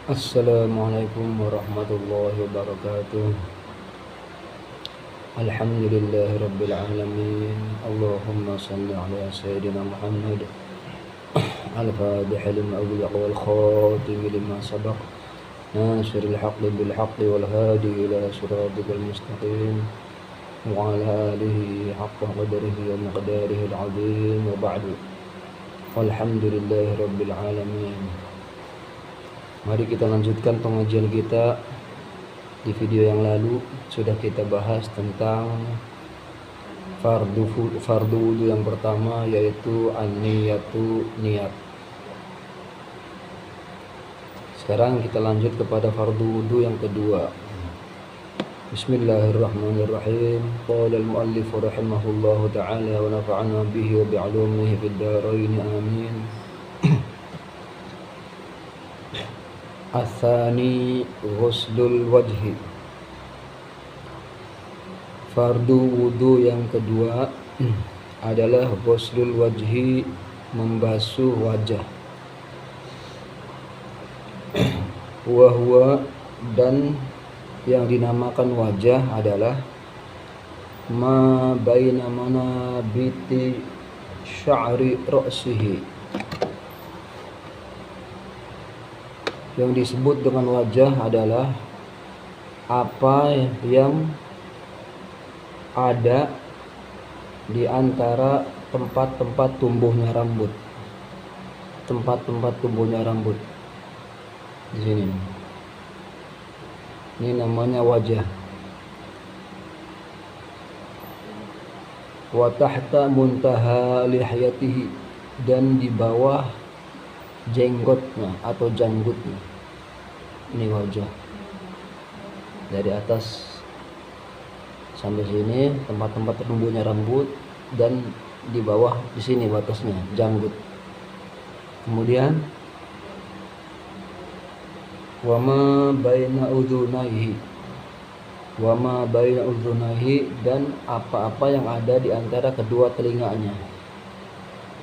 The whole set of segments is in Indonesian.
Assalamualaikum warahmatullahi wabarakatuh. Alhamdulillahi rabbil alamin. Allahumma salli ala sayyidina Muhammad al-fatih lima ughliq wal khatim lima sabaq nasiril haqqi bil haqqi wal hadi ila siratikal mustaqim wa ala alihi haqqa qadrihi wa miqdarihi al-azim wa ba'du. Alhamdulillahi rabbil alamin. Mari kita lanjutkan pengajian kita. Di video yang lalu sudah kita bahas tentang fardu wudu yang pertama, yaitu an-niyatu, niat. Sekarang kita lanjut kepada fardu wudu yang kedua. Bismillahirrahmanirrahim. Qala al-muallif rahimahullahu ta'ala wa nafa'ana bihi wa bi'ulumihi fid dharain amin. Atsani ghuslul wajhi. Fardu wudu yang kedua adalah ghuslul wajhi, membasuh wajah. Wahwa, dan yang dinamakan wajah adalah ma baina manabiti sya'ri ra'sihi. Yang disebut dengan wajah adalah apa yang ada di antara tempat-tempat tumbuhnya rambut. Tempat-tempat tumbuhnya rambut di sini. Ini namanya wajah. Wa tahta muntaha lihyatihi, dan di bawah jenggotnya atau janggutnya. Ini wajah. Dari atas sampai sini tempat-tempat tumbuhnya rambut, dan di bawah di sini batasnya janggut. Kemudian wama baina udhunaihi, wama baina udhunaihi, dan apa-apa yang ada di antara kedua telinganya.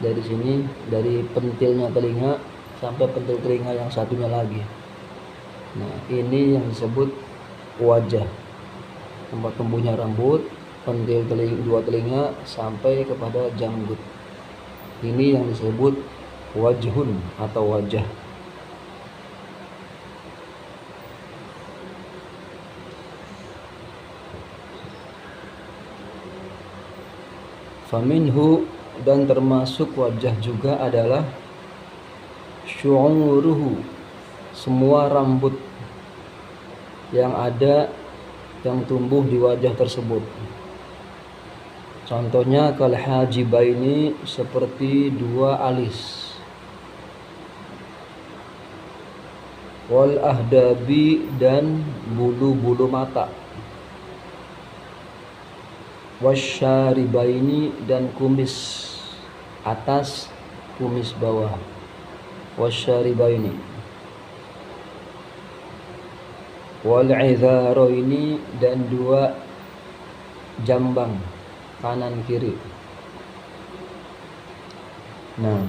Dari sini, dari pentilnya telinga sampai pentil telinga yang satunya lagi. Nah, ini yang disebut wajah. Tempat tumbuhnya rambut, pentil dua telinga sampai kepada janggut. Ini yang disebut wajhun atau wajah. Faminhu, dan termasuk wajah juga adalah syu'uruhu, semua rambut yang ada yang tumbuh di wajah tersebut. Contohnya kal hajibaini, seperti dua alis. Wal ahdabi, dan bulu-bulu mata. Wasyaribaini, dan kumis atas, kumis bawah. Wasyaribaini. Wal izaraini, dan dua jambang kanan kiri. Nah,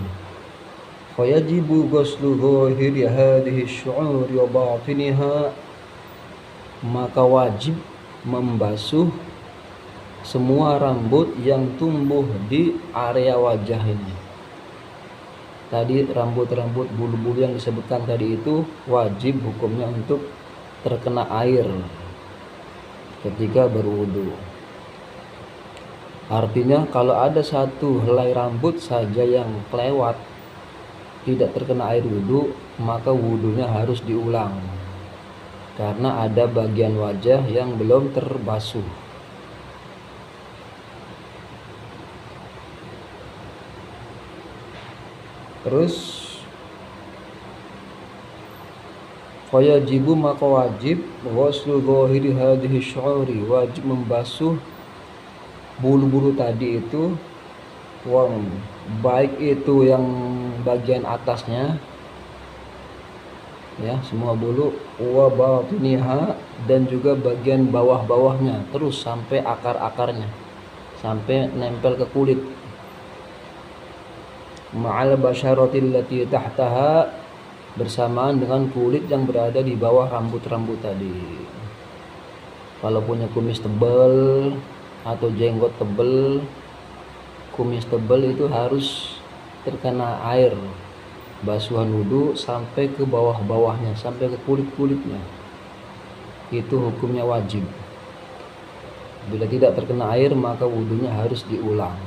fayajibu ghuslu dhahiri hadhihi syu'uri wa batiniha, maka wajib membasuh semua rambut yang tumbuh di area wajah ini. Tadi rambut-rambut bulu-bulu yang disebutkan tadi itu wajib hukumnya untuk terkena air ketika berwudu. Artinya kalau ada satu helai rambut saja yang kelewat, tidak terkena air wudu, maka wudunya harus diulang karena ada bagian wajah yang belum terbasuh. Terus fayajibu, maka wajib ghuslu dhahiri hadhihi syu'uri, wajib membasuh bulu-bulu tadi itu, baik itu yang bagian atasnya ya, semua bulu, wa batiniha, dan juga bagian bawah-bawahnya, terus sampai akar-akarnya, sampai nempel ke kulit. Ma'al basyaratil lati tahtaha, bersamaan dengan kulit yang berada di bawah rambut-rambut tadi. Kalau punya kumis tebal atau jenggot tebal, kumis tebal itu harus terkena air basuhan wudhu sampai ke bawah-bawahnya, sampai ke kulit-kulitnya. Itu hukumnya wajib. Bila tidak terkena air maka wudhunya harus diulang.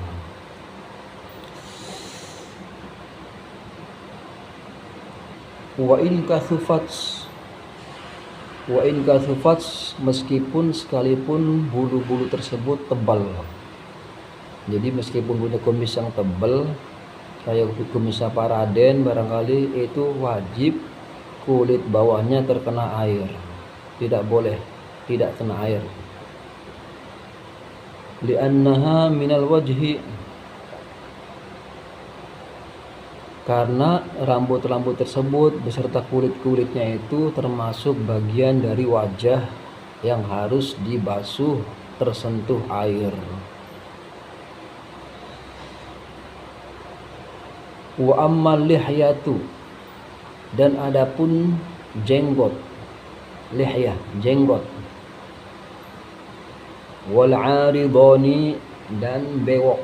Wa in kathufat, meskipun sekalipun bulu-bulu tersebut tebal. Jadi meskipun punya kumis yang tebal kayak kumis Raden barangkali, itu wajib kulit bawahnya terkena air. Tidak boleh tidak kena air. Li'annaha minal wajhi, karena rambut-rambut tersebut beserta kulit-kulitnya itu termasuk bagian dari wajah yang harus dibasuh tersentuh air. Wa ammal lihyatu, dan adapun jenggot, lihyah jenggot, wal 'aridani, dan bewok.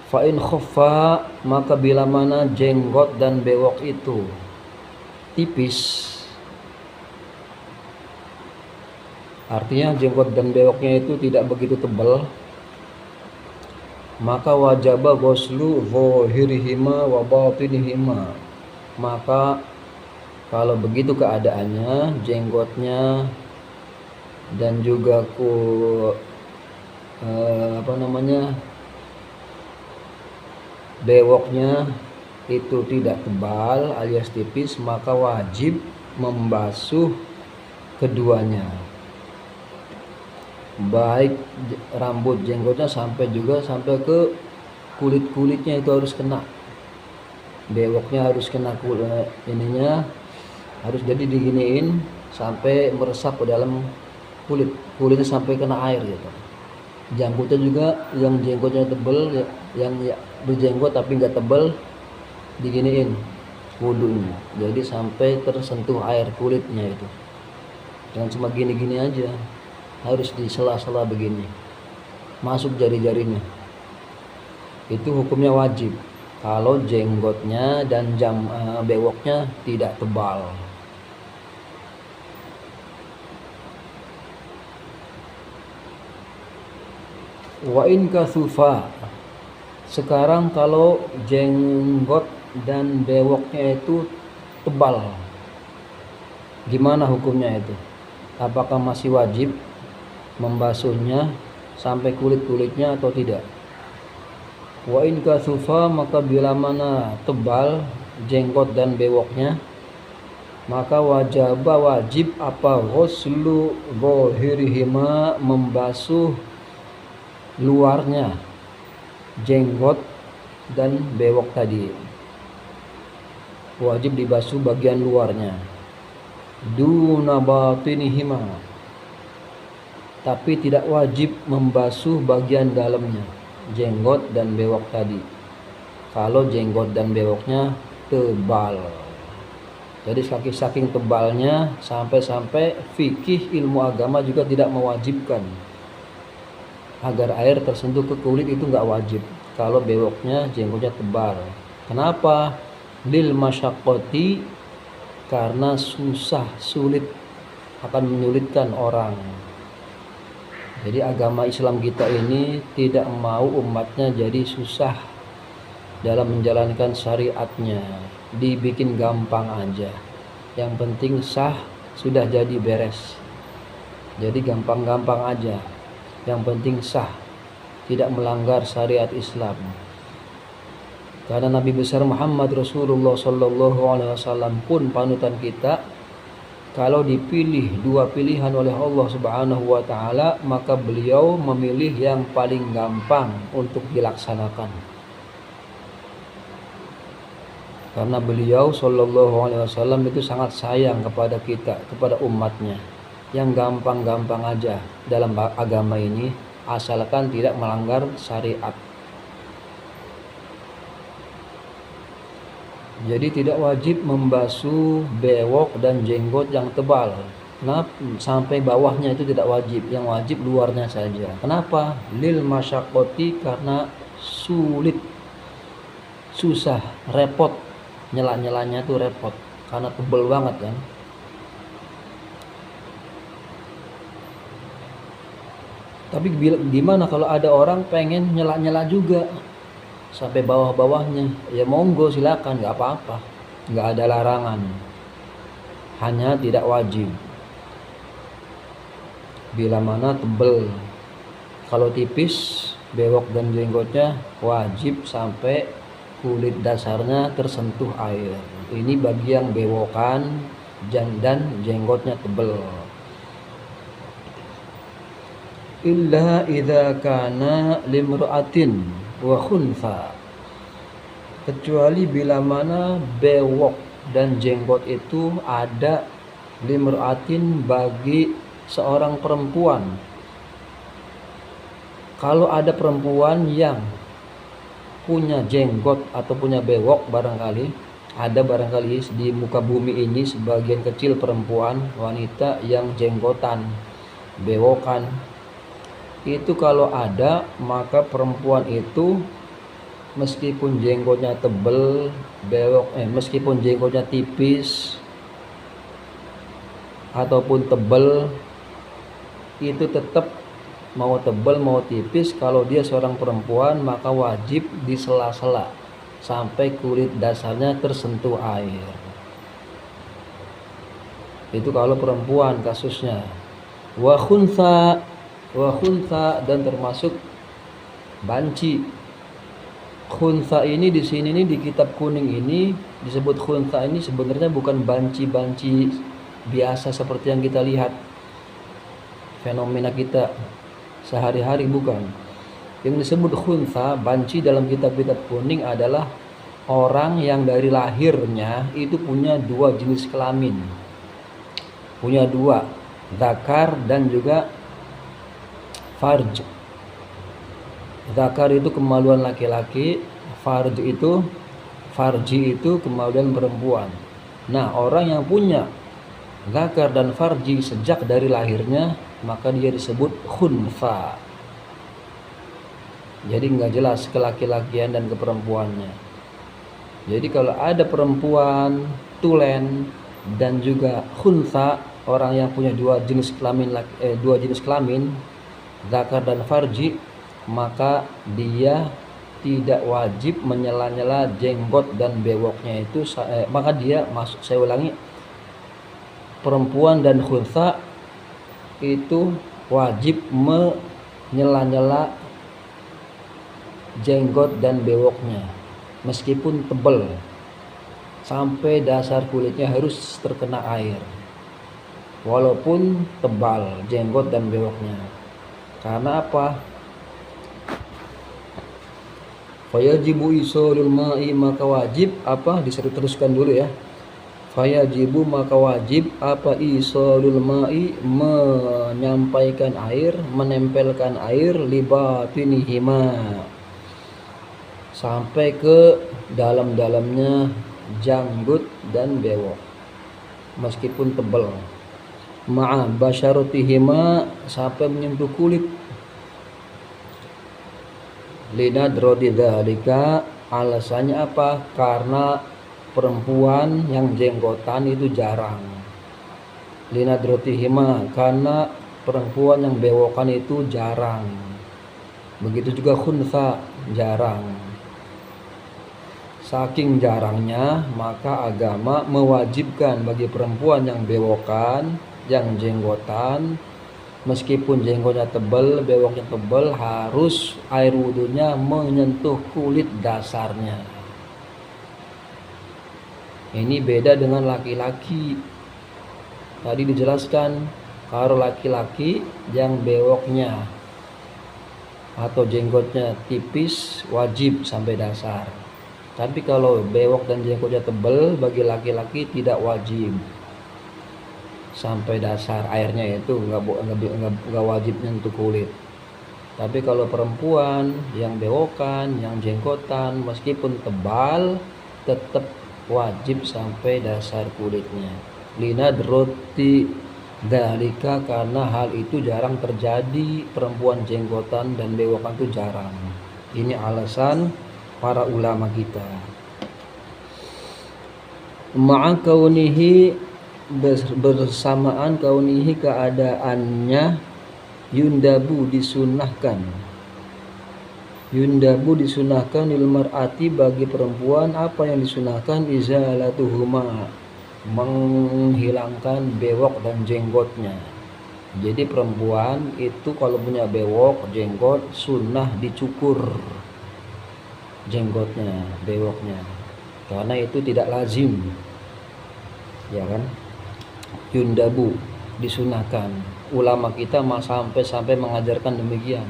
Fa in khaffa, maka bila mana jenggot dan bewok itu tipis, artinya jenggot dan bewoknya itu tidak begitu tebal, maka wajaba ghuslu zahirihima wa batinihima. Maka kalau begitu keadaannya, jenggotnya dan juga bewoknya itu tidak tebal alias tipis, maka wajib membasuh keduanya, baik rambut jenggotnya sampai ke kulit-kulitnya itu harus kena. Bewoknya harus kena ininya, harus jadi diginiin sampai meresap ke dalam kulitnya sampai kena air gitu. Janggutnya juga, yang jenggotnya tebal, yang berjenggot tapi nggak tebal, diginiin wudhunya, jadi sampai tersentuh air kulitnya itu. Jangan cuma gini-gini aja, harus di sela-sela begini, masuk jari-jarinya. Itu hukumnya wajib kalau jenggotnya dan bewoknya tidak tebal. Wa in kathufa, sekarang kalau jenggot dan bewoknya itu tebal, gimana hukumnya itu? Apakah masih wajib membasuhnya sampai kulit-kulitnya atau tidak? Wa in kathufa, maka bila mana tebal jenggot dan bewoknya, maka wajib apa? Ghuslu zahirihima, membasuh luarnya jenggot dan bewok tadi. Wajib dibasuh bagian luarnya, duna batinihima, tapi tidak wajib membasuh bagian dalamnya, jenggot dan bewok tadi, kalau jenggot dan bewoknya tebal. Jadi saking tebalnya sampai fikih ilmu agama juga tidak mewajibkan agar air tersentuh ke kulit, itu nggak wajib kalau bewoknya jenggotnya tebal. Kenapa? Lil masyaqqati, karena sulit, akan menyulitkan orang. Jadi agama Islam kita ini tidak mau umatnya jadi susah dalam menjalankan syariatnya, dibikin gampang aja, yang penting sah, sudah jadi beres. Jadi gampang-gampang aja, yang penting sah, tidak melanggar syariat Islam. Karena Nabi besar Muhammad Rasulullah Sallallahu Alaihi Wasallam pun panutan kita, kalau dipilih dua pilihan oleh Allah Subhanahu Wa Taala, maka beliau memilih yang paling gampang untuk dilaksanakan. Karena beliau Sallallahu Alaihi Wasallam itu sangat sayang kepada kita, kepada umatnya. Yang gampang-gampang aja dalam agama ini, asalkan tidak melanggar syariat. Jadi tidak wajib membasuh bewok dan jenggot yang tebal. Kenapa? Sampai bawahnya itu tidak wajib, yang wajib luarnya saja. Kenapa? Lil masyaqqati, karena sulit, susah, repot. Nyela-nyelanya tuh repot karena tebel banget kan. Tapi gimana kalau ada orang pengen nyela-nyela juga sampai bawah-bawahnya? Ya monggo, silakan, nggak apa-apa, nggak ada larangan, hanya tidak wajib. Bila mana tebel. Kalau tipis bewok dan jenggotnya wajib sampai kulit dasarnya tersentuh air. Ini bagi yang bewokan dan jenggotnya tebel. Illa idza kana limra'atin wa khuntha, kecuali bila mana bewok dan jenggot itu ada limra'atin, bagi seorang perempuan. Kalau ada perempuan yang punya jenggot atau punya bewok, barangkali di muka bumi ini sebagian kecil perempuan, wanita yang jenggotan, bewokan. Itu kalau ada, maka perempuan itu meskipun jenggotnya tebel, meskipun jenggotnya tipis ataupun tebel, itu tetap, mau tebel mau tipis, kalau dia seorang perempuan maka wajib disela-sela sampai kulit dasarnya tersentuh air. Itu kalau perempuan kasusnya. Wa khuntha, dan termasuk banci. Khuntha ini di sini nih, di kitab kuning ini disebut khuntha ini sebenarnya bukan banci-banci biasa seperti yang kita lihat fenomena kita sehari-hari, bukan. Yang disebut khuntha, banci dalam kitab-kitab kuning adalah orang yang dari lahirnya itu punya dua jenis kelamin. Punya dua, zakar dan juga farj. Zakar itu kemaluan laki-laki, farji itu kemaluan perempuan. Nah, orang yang punya zakar dan farji sejak dari lahirnya, maka dia disebut khuntha. Jadi nggak jelas kelaki-lakian dan keperempuannya. Jadi kalau ada perempuan tulen dan juga khuntha, orang yang punya dua jenis kelamin, zakar dan farji, maka dia tidak wajib menyela-nyela jenggot dan bewoknya itu. Maka dia masuk, saya ulangi, perempuan dan khuntha itu wajib menyela-nyela jenggot dan bewoknya meskipun tebal, sampai dasar kulitnya harus terkena air walaupun tebal jenggot dan bewoknya. Karena apa? Fayajibu isolul ma'i, maka wajib apa? Diteruskan dulu ya. Fayajibu, maka wajib apa? Isolul ma'i, menyampaikan air, menempelkan air, libatinihima, sampai ke dalam-dalamnya janggut dan bewok meskipun tebal. Ma'a basyaratihima, sampai menyentuh kulit. Linadradi dzalika, alasannya apa? Karena perempuan yang jenggotan itu jarang. Linadratihima, karena perempuan yang bewokan itu jarang. Begitu juga khuntha, jarang. Saking jarangnya, maka agama mewajibkan bagi perempuan yang bewokan, yang jenggotan, meskipun jenggotnya tebal, bewoknya tebal, harus air wudhunya menyentuh kulit dasarnya. Ini beda dengan laki-laki. Tadi dijelaskan, kalau laki-laki yang bewoknya atau jenggotnya tipis wajib sampai dasar. Tapi kalau bewok dan jenggotnya tebal, bagi laki-laki tidak wajib sampai dasar airnya, itu nggak wajib nyentuh kulit. Tapi kalau perempuan yang bewokan, yang jenggotan, meskipun tebal, tetap wajib sampai dasar kulitnya. Linadrati dalika, karena hal itu jarang terjadi, perempuan jenggotan dan bewokan itu jarang. Ini alasan para ulama kita. Ma'a kaunihi, bersamaan kaunihi keadaannya, yundabu disunahkan, lil mar'ati bagi perempuan. Apa yang disunahkan? Izalatuhuma, menghilangkan bewok dan jenggotnya. Jadi perempuan itu kalau punya bewok, jenggot, sunnah dicukur jenggotnya, bewoknya, karena itu tidak lazim, ya kan? Yundabu, disunahkan. Ulama kita sampai mengajarkan demikian,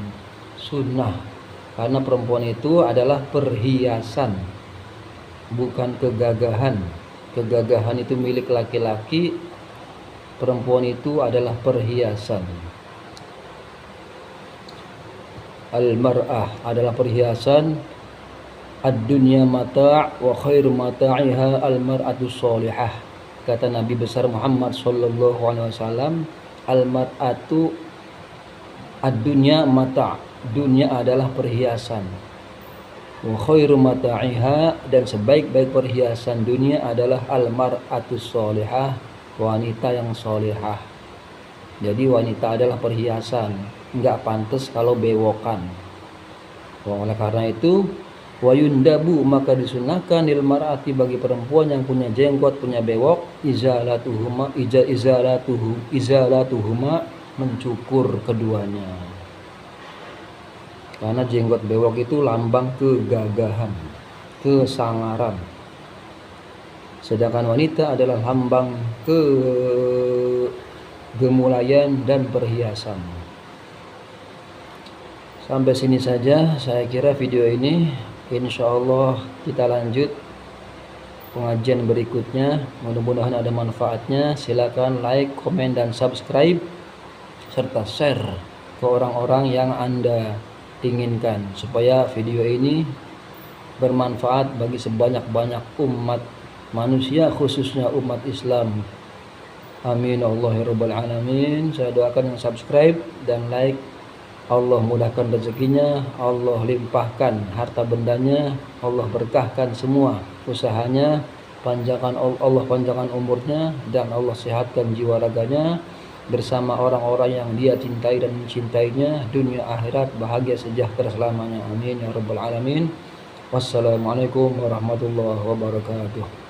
sunnah, karena perempuan itu adalah perhiasan, bukan kegagahan. Kegagahan itu milik laki-laki, perempuan itu adalah perhiasan. Al-mar'ah adalah perhiasan. Ad-dunya mata' wa khairu mata'iha al-mar'atu sholihah. Kata Nabi besar Muhammad sallallahu alaihi wasallam, al-mar'atu, ad-dunya mata', dunia adalah perhiasan. Wa khairu mata'iha, dan sebaik-baik perhiasan dunia adalah al-mar'atu sholihah, wanita yang sholihah. Jadi wanita adalah perhiasan, enggak pantas kalau bewokan. Oleh karena itu, wa yundabu, maka disunahkan lil mar'ati bagi perempuan yang punya jenggot, punya bewok, izalatuhuma, mencukur keduanya. Karena jenggot bewok itu lambang kegagahan, kesangaran. Sedangkan wanita adalah lambang kegemulayan dan perhiasan. Sampai sini saja saya kira video ini. Insyaallah kita lanjut pengajian berikutnya. Mudah-mudahan ada manfaatnya. Silakan like, komen, dan subscribe, serta share ke orang-orang yang Anda inginkan, supaya video ini bermanfaat bagi sebanyak-banyak umat manusia, khususnya umat Islam. Amin Allah ya rabbal alamin. Saya doakan yang subscribe dan like, Allah mudahkan rezekinya, Allah limpahkan harta bendanya, Allah berkahkan semua usahanya, Allah panjangkan umurnya, dan Allah sehatkan jiwa raganya bersama orang-orang yang dia cintai dan mencintainya, dunia akhirat bahagia sejahtera selamanya. Amin ya rabbal alamin. Wassalamualaikum warahmatullahi wabarakatuh.